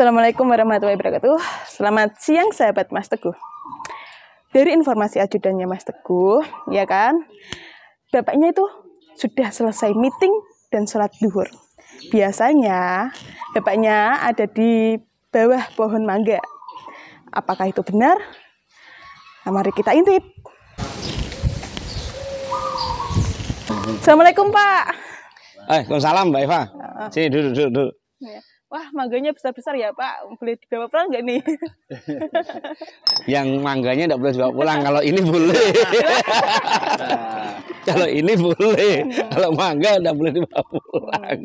Assalamualaikum warahmatullahi wabarakatuh. Selamat siang sahabat Mas Teguh. Dari informasi ajudannya Mas Teguh, ya kan, bapaknya itu sudah selesai meeting dan sholat duhur. Biasanya bapaknya ada di bawah pohon mangga. Apakah itu benar? Nah, mari kita intip. Assalamualaikum Pak. Waalaikumsalam Mbak Eva. Sini duduk. Wah, mangganya besar-besar ya Pak. Boleh dibawa pulang nggak nih? Yang mangganya enggak boleh dibawa pulang. Kalau ini boleh. Kalau ini boleh. Kalau mangga enggak boleh dibawa pulang.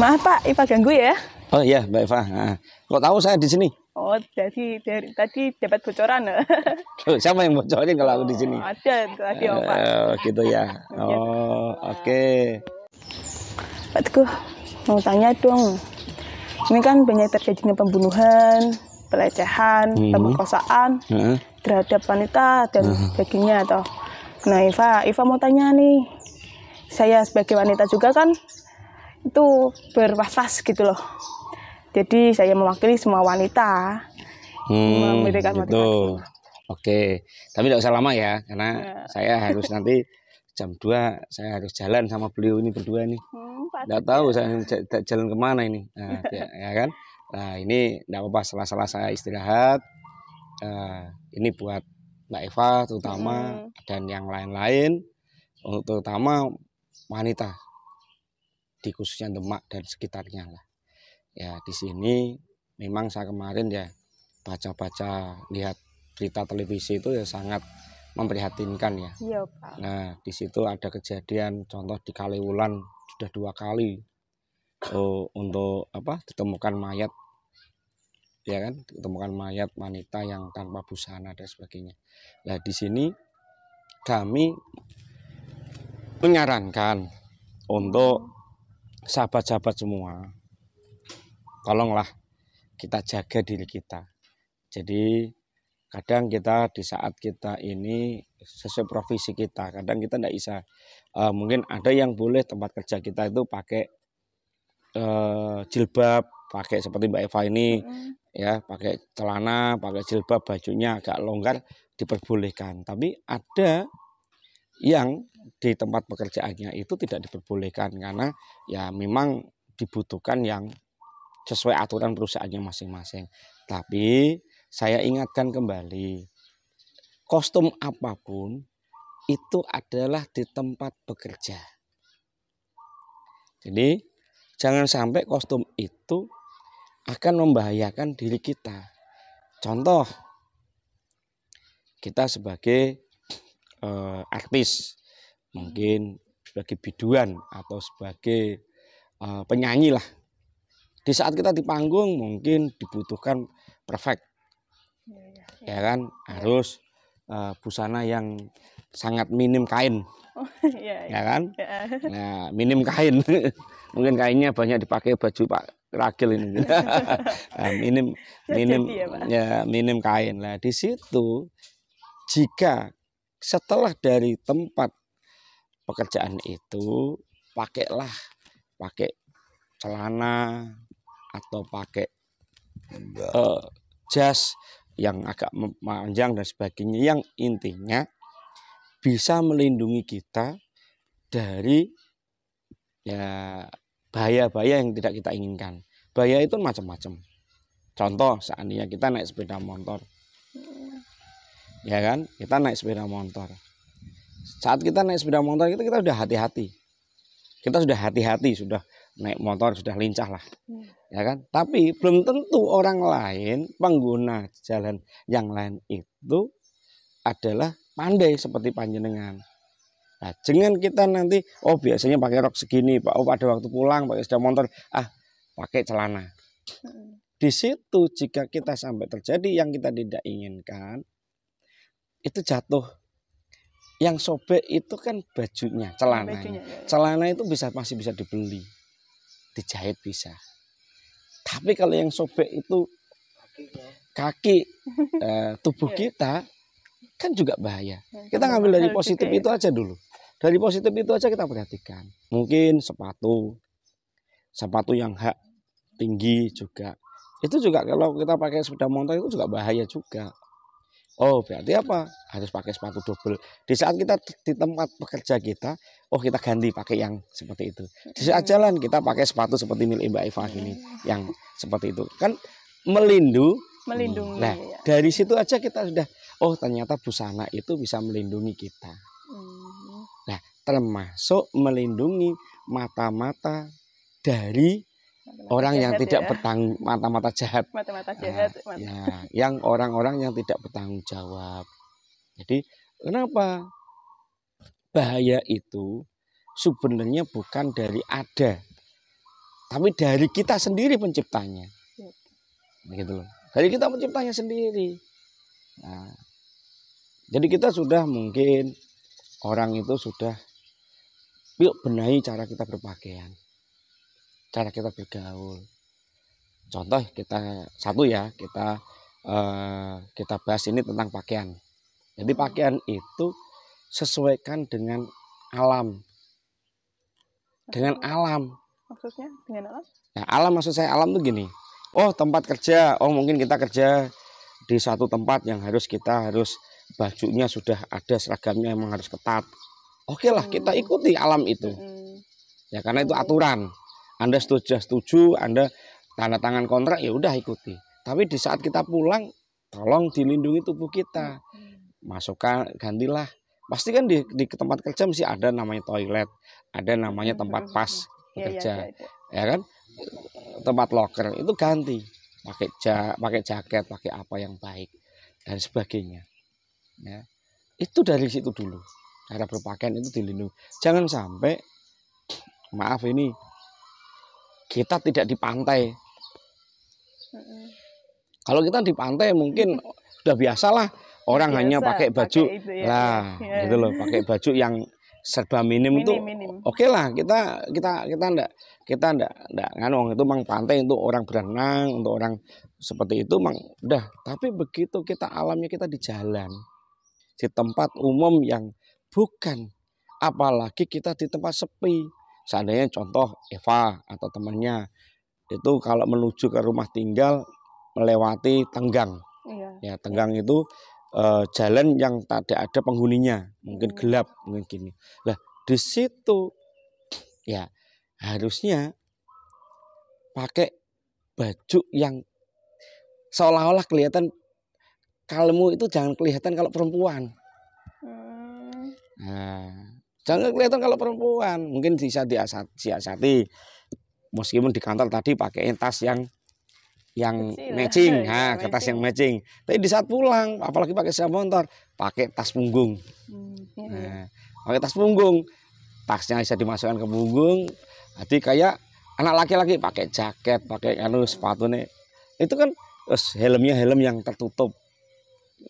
Maaf Pak, Iva ganggu ya? Oh iya Mbak Eva. Nah, kok tahu saya di sini? Oh, dari tadi dapat bocoran. Loh, siapa yang bocorin kalau aku di sini? Ada tadi Om Pak. Gitu ya. Oh, oke. Pak Teguh, mau tanya dong. Ini kan banyak terjadinya pembunuhan, pelecehan, pemerkosaan terhadap wanita dan sebagainya atau. Nah, Iva mau tanya nih. Saya sebagai wanita juga kan itu berwas-was gitu loh. Jadi saya mewakili semua wanita memberikan motivasi. Oke, tapi tidak usah lama ya, karena saya harus nanti jam 2 saya harus jalan sama beliau ini berdua nih. Nggak tahu saya jalan kemana ini, nah, ya kan? Nah ini nggak apa-apa, setelah saya istirahat. Ini buat Mbak Eva terutama dan yang lain-lain, terutama wanita di khususnya Demak dan sekitarnya lah. Ya di sini memang saya kemarin ya baca-baca lihat berita televisi itu ya sangat memprihatinkan ya. Iya, Pak. Nah di situ ada kejadian contoh di Kaliwulan sudah 2 kali untuk ditemukan mayat, ya kan, ditemukan mayat wanita yang tanpa busana dan sebagainya. Nah di sini kami menyarankan untuk sahabat-sahabat semua, tolonglah kita jaga diri kita. Jadi kadang kita di saat kita ini sesuai profesi kita, kadang kita tidak bisa, mungkin ada yang boleh tempat kerja kita itu pakai jilbab, pakai seperti Mbak Eva ini ya, pakai celana, pakai jilbab, bajunya agak longgar diperbolehkan. Tapi ada yang di tempat pekerjaannya itu tidak diperbolehkan karena ya memang dibutuhkan yang sesuai aturan perusahaannya masing-masing. Tapi saya ingatkan kembali, kostum apapun itu adalah di tempat bekerja. Jadi jangan sampai kostum itu akan membahayakan diri kita. Contoh, kita sebagai artis, mungkin sebagai biduan atau sebagai penyanyi lah. Di saat kita di panggung mungkin dibutuhkan perfect, ya kan, harus busana yang sangat minim kain, ya kan. Nah minim kain, mungkin kainnya banyak dipakai baju Pak Ragil ini. Nah, minim kain. Nah di situ jika setelah dari tempat pekerjaan itu pakai celana atau pakai jas yang agak panjang dan sebagainya, yang intinya bisa melindungi kita dari ya bahaya-bahaya yang tidak kita inginkan. Bahaya itu macam-macam. Contoh, seandainya kita naik sepeda motor, ya kan, kita naik sepeda motor. Saat kita naik sepeda motor kita sudah hati-hati. Kita sudah hati-hati, sudah naik motor, sudah lincah lah, ya kan. Tapi belum tentu orang lain, pengguna jalan yang lain itu adalah pandai seperti panjenengan. Nah, jangan kita nanti, biasanya pakai rok segini, Pak. Pada waktu pulang pakai sepeda motor, pakai celana. Di situ jika kita sampai terjadi yang kita tidak inginkan, itu jatuh. Yang sobek itu kan bajunya, celananya. Celana itu masih bisa dibeli, dijahit bisa. Tapi kalau yang sobek itu kaki, tubuh kita, kan juga bahaya. Kita ngambil dari positif itu aja dulu. Dari positif itu aja kita perhatikan. Mungkin sepatu yang hak tinggi juga. Itu juga kalau kita pakai sepeda motor itu juga bahaya juga. Oh, berarti apa? Harus pakai sepatu double. Di saat kita di tempat pekerja kita, oh kita ganti pakai yang seperti itu. Di saat jalan kita pakai sepatu seperti milik Mbak Eva ini, yang seperti itu. Kan melindungi. Nah, ya. dari situ aja kita sudah, oh ternyata busana itu bisa melindungi kita. Nah, termasuk melindungi mata-mata dari orang yang tidak bertanggung, mata-mata jahat. Mata-mata jahat. Ya, yang orang-orang yang tidak bertanggung jawab. Jadi, kenapa? Bahaya itu sebenarnya bukan dari ada, tapi dari kita sendiri penciptanya. Gitu loh. Dari kita penciptanya sendiri. Nah, jadi kita sudah mungkin orang itu sudah, yuk benahi cara kita berpakaian, cara kita bergaul. Contoh kita satu ya, kita bahas ini tentang pakaian. Jadi pakaian itu sesuaikan dengan alam. Dengan alam. Maksudnya dengan alam? Nah, alam maksud saya alam tuh gini. Oh, tempat kerja. Oh, mungkin kita kerja di satu tempat yang kita harus bajunya sudah ada seragamnya, emang harus ketat. Oke lah, kita ikuti alam itu. Ya karena itu aturan. Anda setuju, Anda tanda tangan kontrak, ya udah ikuti. Tapi di saat kita pulang, tolong dilindungi tubuh kita. Masukkan, gantilah. Pasti kan di tempat kerja mesti ada namanya toilet, ada namanya tempat pas bekerja, ya kan? Tempat locker itu ganti, pakai jaket, pakai apa yang baik dan sebagainya. Ya, itu dari situ dulu. Cara berpakaian itu dilindungi. Jangan sampai, maaf ini, kita tidak di pantai. Kalau kita di pantai mungkin udah biasalah orang biasa, hanya pakai baju lah, ya. Gitu loh, pakai baju yang serba minim itu. Oke lah, kita enggak nganu, itu mang pantai untuk orang berenang, untuk orang seperti itu mang udah. Tapi begitu kita alamnya kita di jalan, di tempat umum yang bukan, apalagi kita di tempat sepi. Seandainya contoh Eva atau temannya itu kalau menuju ke rumah tinggal melewati tenggang. Ya, tenggang itu jalan yang tidak ada penghuninya, mungkin gelap, mungkin gini. Nah, di situ ya harusnya pakai baju yang seolah-olah kelihatan, kalemu itu jangan kelihatan kalau perempuan. Nah, jangan kelihatan kalau perempuan, mungkin bisa disiasati. Meskipun di kantor tadi pakai tas yang matching, nah, ke tas yang matching. Tapi di saat pulang, apalagi pakai sepeda motor, pakai tas punggung. Nah, pakai tas punggung, tasnya bisa dimasukkan ke punggung. Jadi kayak anak laki-laki pakai jaket, pakai sepatu nih. Itu kan helmnya helm yang tertutup.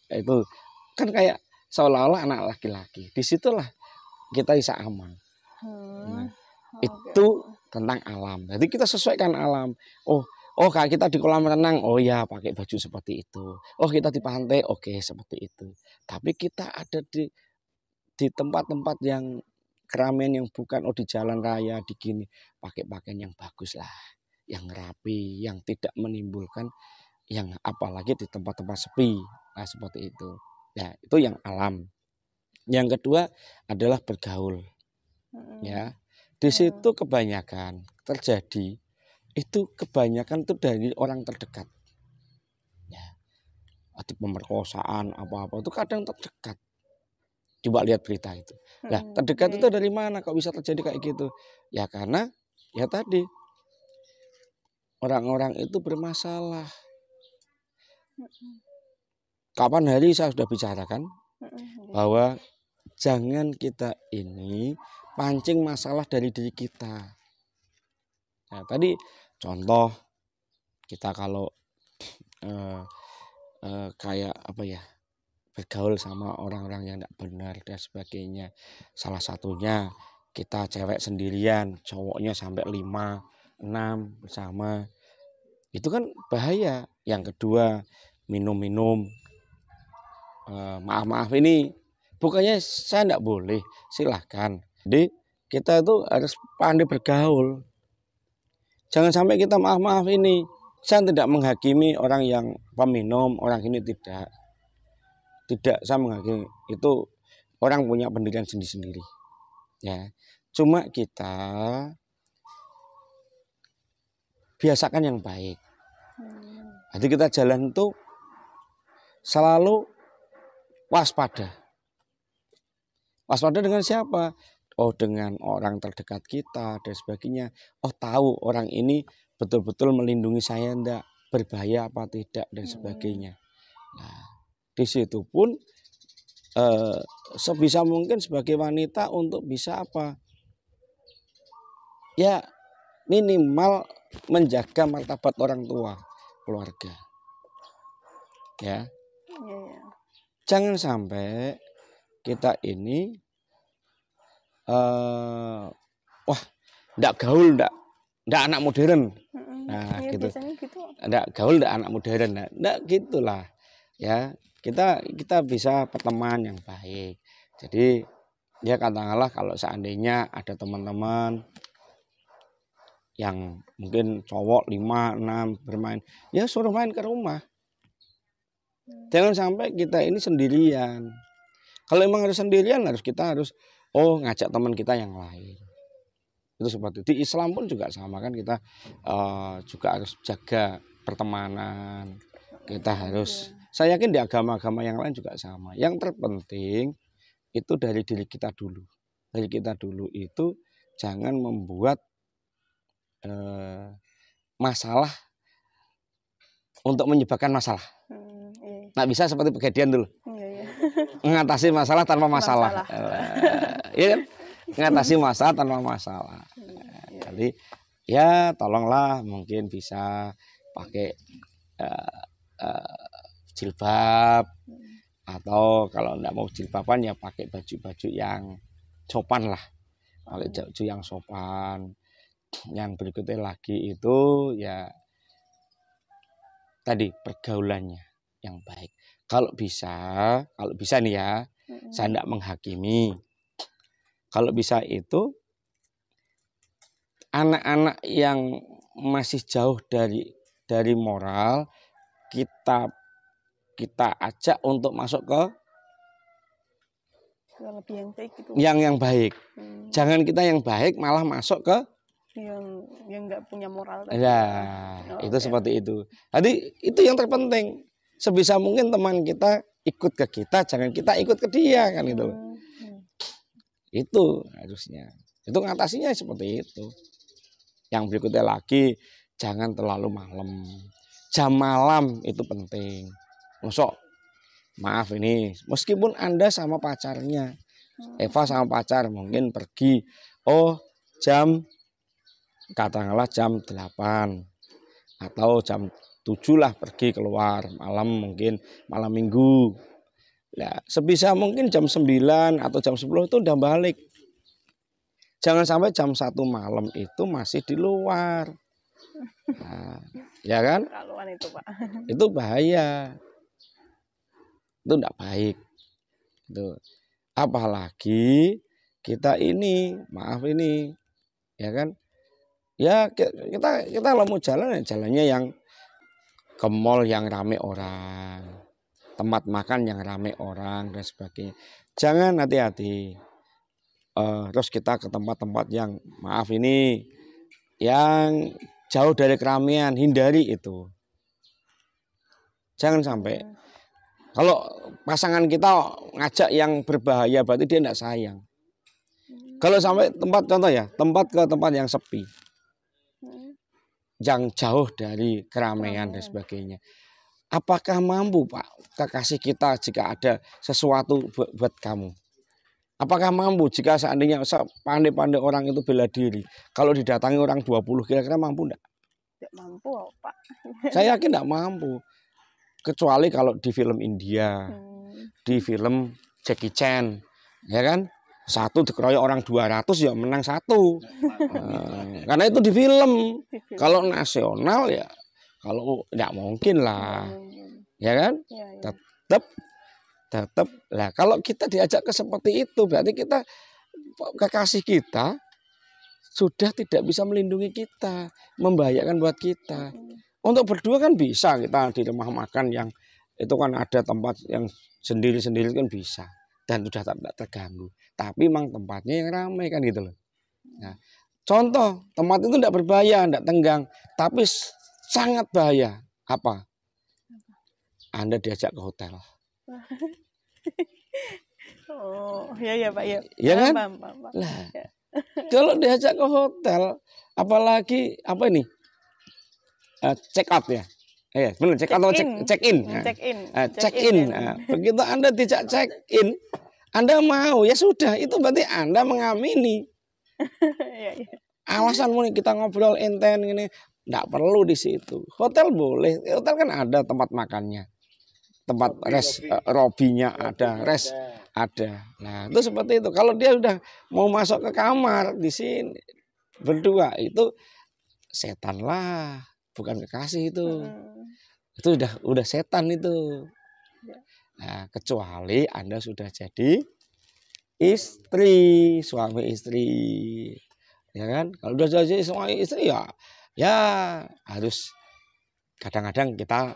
Itu kan kayak seolah-olah anak laki-laki. Disitulah kita bisa aman. Nah, itu tentang alam. Jadi kita sesuaikan alam. Oh kayak kita di kolam renang, oh ya pakai baju seperti itu. Oh kita di pantai, oke seperti itu. Tapi kita ada di tempat-tempat yang keramaian yang bukan, di jalan raya, di gini, pakai pakaian yang bagus lah, yang rapi, yang tidak menimbulkan, yang apalagi di tempat-tempat sepi, nah seperti itu. Ya itu yang alam. Yang kedua adalah bergaul. Ya, di situ kebanyakan terjadi. Itu kebanyakan itu dari orang terdekat. Ya. Ada pemerkosaan apa-apa itu kadang terdekat. Coba lihat berita itu. Nah, terdekat itu dari mana kok bisa terjadi kayak gitu? Ya karena ya tadi orang-orang itu bermasalah. Kapan hari saya sudah bicarakan bahwa jangan kita ini pancing masalah dari diri kita. Nah, tadi contoh kita kalau kayak apa ya, bergaul sama orang-orang yang tidak benar dan sebagainya. Salah satunya kita cewek sendirian, cowoknya sampai 5, 6 bersama. Itu kan bahaya. Yang kedua, minum-minum. Maaf ini bukannya saya tidak boleh, silahkan. Jadi kita itu harus pandai bergaul. Jangan sampai kita maaf ini. Saya tidak menghakimi orang yang peminum, orang ini tidak. Tidak saya menghakimi. Itu orang punya pendidikan sendiri-sendiri. Ya. Cuma kita biasakan yang baik. Jadi kita jalan itu selalu waspada. Waspada dengan siapa? Oh, dengan orang terdekat kita dan sebagainya. Oh, tahu orang ini betul-betul melindungi saya enggak, berbahaya apa tidak dan sebagainya. Nah, di situ pun sebisa mungkin sebagai wanita untuk bisa apa? Ya, minimal menjaga martabat orang tua, keluarga. Ya. Jangan sampai kita ini wah, enggak gaul, enggak anak modern. Nah, ya, gitu. Gitu. Enggak gaul, enggak anak modern. Nah, enggak gitulah. Ya, kita bisa berteman yang baik. Jadi, ya katakanlah kalau seandainya ada teman-teman yang mungkin cowok 5, 6 bermain, ya suruh main ke rumah. Jangan sampai kita ini sendirian. Kalau emang harus sendirian, kita harus ngajak teman kita yang lain. Itu seperti itu. Di Islam pun juga sama kan, kita juga harus jaga pertemanan. Kita harus, saya yakin di agama-agama yang lain juga sama. Yang terpenting itu dari diri kita dulu. Dari kita dulu itu jangan membuat masalah untuk menyebabkan masalah. Nah, bisa seperti Pegadian dulu. Mengatasi masalah tanpa masalah. Iya kan? Mengatasi masalah tanpa masalah. Jadi ya tolonglah mungkin bisa pakai jilbab, atau kalau enggak mau jilbaban ya pakai baju-baju yang sopan lah. Pakai baju yang sopan. Yang berikutnya lagi itu ya tadi pergaulannya yang baik. Kalau bisa nih ya, saya tidak menghakimi. Kalau bisa itu anak-anak yang masih jauh dari moral, kita ajak untuk masuk ke lebih yang baik gitu. Yang baik. Jangan kita yang baik malah masuk ke yang nggak punya moral tadi. Ya, itu seperti itu. Jadi itu yang terpenting. Sebisa mungkin teman kita ikut ke kita, jangan kita ikut ke dia kan gitu. Itu harusnya. Itu ngatasinya seperti itu. Yang berikutnya lagi, jangan terlalu malam. Jam malam itu penting. Maaf ini, meskipun Anda sama pacarnya, Eva sama pacar mungkin pergi, katakanlah jam 8 atau jam 7 lah pergi keluar malam, mungkin malam minggu. Nah, sebisa mungkin jam 9 atau jam 10 itu udah balik. Jangan sampai jam 1 malam itu masih di luar. Nah, ya kan? Itu, Pak. Itu bahaya. Itu enggak baik. Itu. Apalagi kita ini, maaf ini, ya kan? Ya kita kalau mau jalan, jalannya yang ke mall yang rame orang, tempat makan yang rame orang dan sebagainya. Jangan, hati-hati. Terus kita ke tempat-tempat yang maaf ini yang jauh dari keramaian, hindari itu. Jangan sampai. Kalau pasangan kita ngajak yang berbahaya berarti dia tidak sayang. Kalau sampai tempat yang sepi, yang jauh dari keramaian dan sebagainya. Apakah mampu Pak kekasih kita jika ada sesuatu buat kamu? Apakah mampu jika seandainya pandai-pandai orang itu bela diri, kalau didatangi orang 20 kira-kira mampu enggak? Tidak mampu Pak. Saya yakin enggak mampu. Kecuali kalau di film India, di film Jackie Chan, ya kan? Satu dikeroyok orang 200 ya menang 1. Karena itu di film. Kalau nasional ya, kalau enggak mungkin lah. Ya kan? Tetap lah. Kalau kita diajak ke seperti itu, berarti kita kekasih kita sudah tidak bisa melindungi kita, membahayakan buat kita. Untuk berdua kan bisa kita di rumah makan yang itu kan ada tempat yang sendiri-sendiri kan bisa dan sudah tidak terganggu. Tapi memang tempatnya yang ramai kan gitu loh. Nah, contoh tempat itu tidak berbahaya, tidak tenggang, tapi sangat bahaya. Apa? Anda diajak ke hotel. Oh, ya Pak, ya. Ya kan? Paham. Lah, Ya. kalau diajak ke hotel, apalagi apa ini? Check out ya. Benar check out atau check in. Check in. Begitu Anda tidak check in, Anda mau ya sudah, itu berarti Anda mengamini. Ya. Alasanmu kita ngobrol enten ini enggak perlu di situ. Hotel boleh. Hotel kan ada tempat makannya. Tempat lobbynya ada, ada. Nah, itu seperti itu. Kalau dia udah mau masuk ke kamar di sini berdua itu setan lah, bukan kekasih itu. Itu udah setan itu. Nah, kecuali Anda sudah jadi istri, suami istri. Ya kan? Kalau udah jadi suami istri ya harus kadang-kadang kita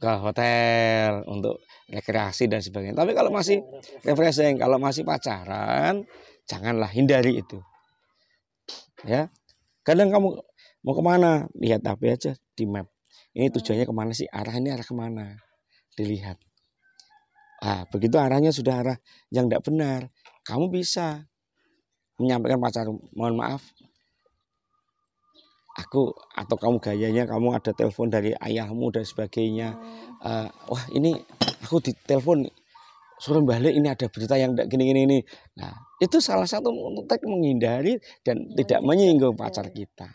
ke hotel untuk rekreasi dan sebagainya. Tapi kalau masih refreshing, kalau masih pacaran, janganlah, hindari itu. Ya, kadang kamu mau kemana? Lihat HP aja di map. Ini tujuannya kemana sih? Arah ini arah kemana? Dilihat. Ah, begitu arahnya sudah arah yang tidak benar, kamu bisa menyampaikan pacar, mohon maaf, aku atau kamu gayanya kamu ada telepon dari ayahmu dan sebagainya. Wah ini aku ditelepon suruh balik, ini ada berita yang gini ini. Nah itu salah satu untuk menghindari dan tidak menyinggung pacar kita.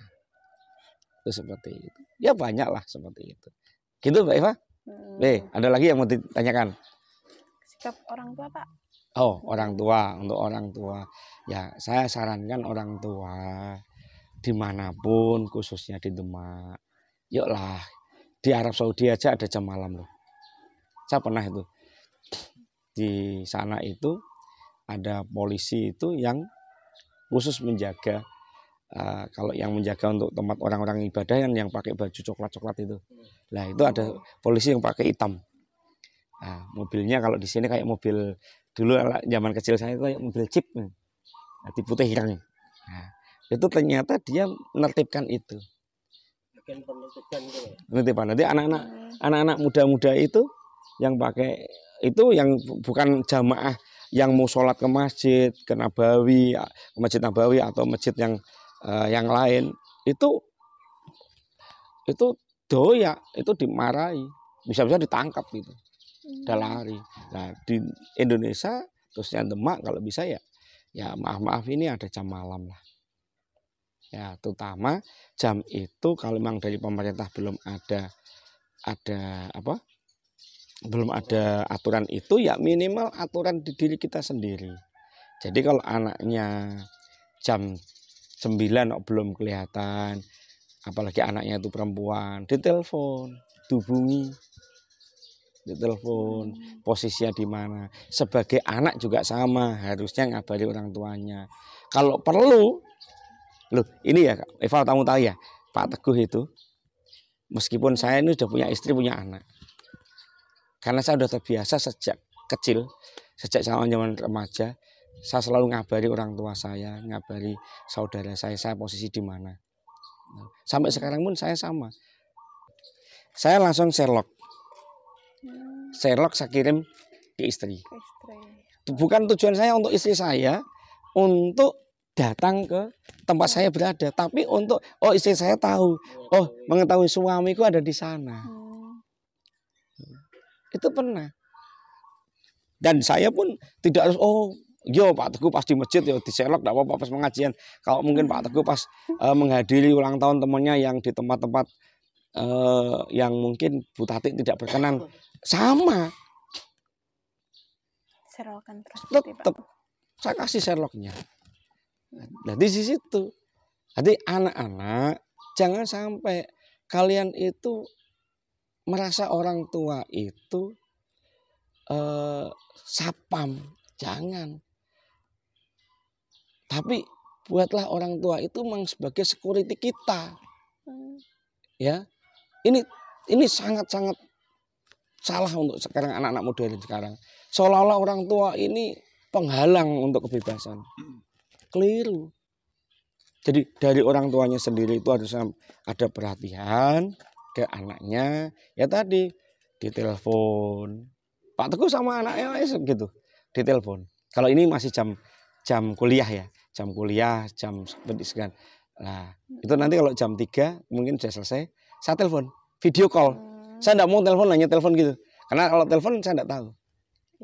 Itu seperti itu. Ya banyak lah seperti itu. Gitu Mbak Eva. Ada lagi yang mau ditanyakan? Sikap orang tua Pak. Oh orang tua, untuk orang tua. Ya saya sarankan orang tua dimanapun, khususnya di Demak, yuklah, di Arab Saudi aja ada jam malam loh. Saya pernah itu di sana, itu ada polisi itu yang khusus menjaga. Kalau yang menjaga untuk tempat orang-orang ibadah yang pakai baju coklat-coklat itu, nah itu ada polisi yang pakai hitam. Nah, mobilnya kalau di sini kayak mobil dulu zaman kecil saya itu kayak mobil jeep, di putih hitam. Nah, itu ternyata dia menertibkan itu. Nanti anak-anak muda-muda itu yang pakai itu, yang bukan jamaah yang mau sholat ke masjid, ke Nabawi, ke Masjid Nabawi atau masjid yang lain, itu doyak, itu dimarahi, bisa-bisa ditangkap gitu, udah lari. Nah di Indonesia khususnya Demak kalau bisa ya maaf ini ada jam malam lah. Ya terutama jam itu kalau memang dari pemerintah belum ada belum ada aturan itu, ya minimal aturan di diri kita sendiri. Jadi kalau anaknya jam 9 belum kelihatan, apalagi anaknya itu perempuan, ditelepon, dihubungi, ditelepon, posisinya di mana. Sebagai anak juga sama, harusnya ngabari orang tuanya. Kalau perlu, loh ini ya Eva, kamu tahu ya, Pak Teguh itu, meskipun saya ini sudah punya istri, punya anak, karena saya sudah terbiasa sejak kecil, sejak zaman remaja, saya selalu ngabari orang tua saya, ngabari saudara saya posisi di mana. Sampai sekarang pun saya sama. Saya langsung Sherlock saya kirim ke istri. Bukan tujuan saya untuk istri saya untuk datang ke tempat saya berada, tapi untuk istri saya tahu, mengetahui suamiku ada di sana. Itu pernah. Dan saya pun tidak harus Pak Teguh pas di masjid di Sherlock enggak apa-apa pas pengajian. Kalau mungkin Pak Teguh pas menghadiri ulang tahun temannya yang di tempat-tempat yang mungkin Bu Tati tidak berkenan, sama. Sherlockan terus. Tetap saya kasih Sherlocknya. Nah di situ. Jadi anak-anak jangan sampai kalian itu merasa orang tua itu sapam, jangan. Tapi buatlah orang tua itu memang sebagai security kita. Ya, ini sangat-sangat salah untuk sekarang anak-anak modern sekarang. Seolah-olah orang tua ini penghalang untuk kebebasan. Keliru. Jadi dari orang tuanya sendiri itu harus ada perhatian ke anaknya. Ya tadi ditelepon. Pak Teguh sama anaknya gitu, ditelepon. Kalau ini masih jam kuliah ya, jam pendidikan. Nah, itu nanti kalau jam 3 mungkin sudah selesai, saya telepon, video call. Saya enggak mau telepon, hanya telepon gitu. Karena kalau telepon saya enggak tahu.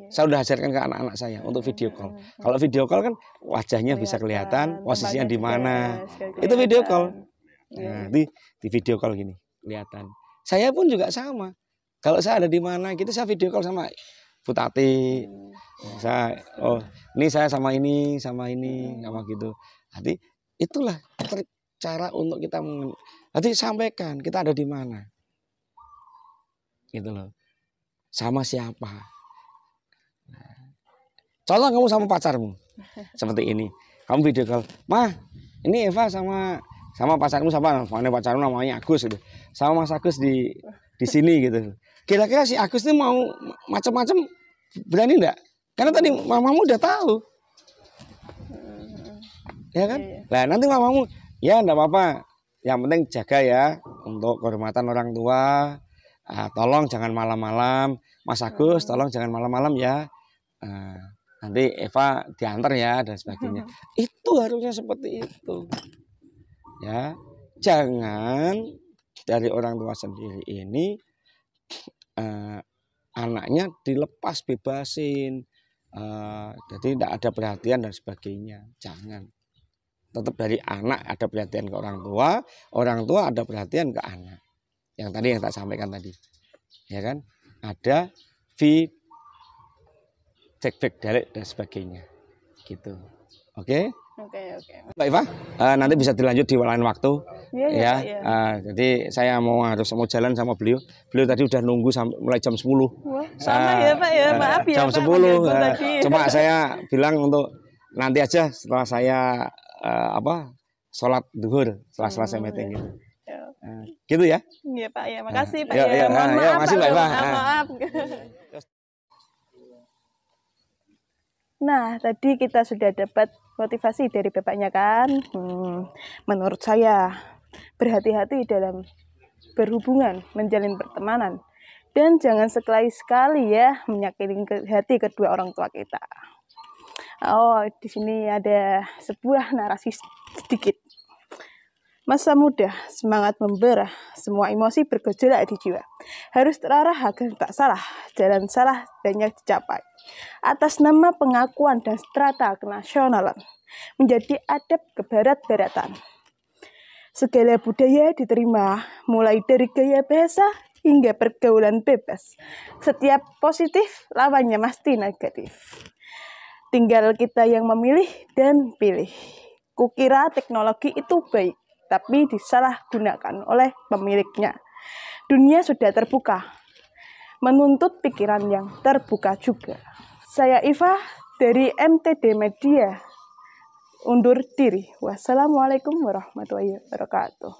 Saya udah ajarkan ke anak-anak saya untuk video call. Kalau video call kan wajahnya bisa kelihatan, posisinya di mana. Itu video call. Nah, di video call gini, kelihatan. Saya pun juga sama. Kalau saya ada di mana gitu, saya video call sama Bu Tati. Ini saya sama ini, sama gitu. Nanti itulah cara untuk kita nanti sampaikan kita ada di mana. Gitu loh. Sama siapa. Contoh kamu sama pacarmu. Seperti ini. Kamu video call, "Mah, ini Eva sama pacarmu sama pacarmu namanya Agus gitu. Sama Mas Agus di sini gitu. Kira-kira si Agus ini mau macam-macam berani enggak? Karena tadi mamamu udah tahu." Ya kan? Nah, nanti mamamu, "Ya enggak apa-apa. Yang penting jaga ya untuk kehormatan orang tua. Tolong jangan malam-malam. Mas Agus, tolong jangan malam-malam ya. Nanti Eva diantar ya dan sebagainya." Itu harusnya seperti itu. Ya, jangan dari orang tua sendiri ini anaknya dilepas bebasin. Jadi tidak ada perhatian dan sebagainya. Jangan. Tetap dari anak ada perhatian ke orang tua ada perhatian ke anak. Yang tadi yang tak sampaikan tadi. Ya kan? Ada feedback direct dan sebagainya. Gitu. Oke? Oke. Mbak Eva, nanti bisa dilanjut di lain waktu. Iya. Jadi saya harus jalan sama beliau. Beliau tadi udah nunggu mulai jam 10. Wah, sama ya Pak ya, maaf ya jam Pak. 10. Cuma saya bilang untuk nanti aja setelah saya sholat duhur, setelah selesai meeting gitu. Gitu ya. Iya Pak ya, makasih Pak ya. ya. Mohon maaf makasih Mbak Eva. Maaf. Nah, tadi kita sudah dapat motivasi dari Bapaknya kan. Menurut saya, berhati-hati dalam berhubungan, menjalin pertemanan. Dan jangan sekali-sekali ya menyakiti hati kedua orang tua kita. Oh, di sini ada sebuah narasi sedikit. Masa muda, semangat membara, semua emosi bergejolak di jiwa. Harus terarah agar tak salah, jalan salah banyak dicapai. Atas nama pengakuan dan strata kenasionalan, menjadi adab kebarat-baratan. Segala budaya diterima, mulai dari gaya bahasa hingga pergaulan bebas. Setiap positif, lawannya mesti negatif. Tinggal kita yang memilih dan pilih. Kukira teknologi itu baik, tapi disalahgunakan oleh pemiliknya. Dunia sudah terbuka, menuntut pikiran yang terbuka juga. Saya Iva dari MTD Media, undur diri. Wassalamualaikum warahmatullahi wabarakatuh.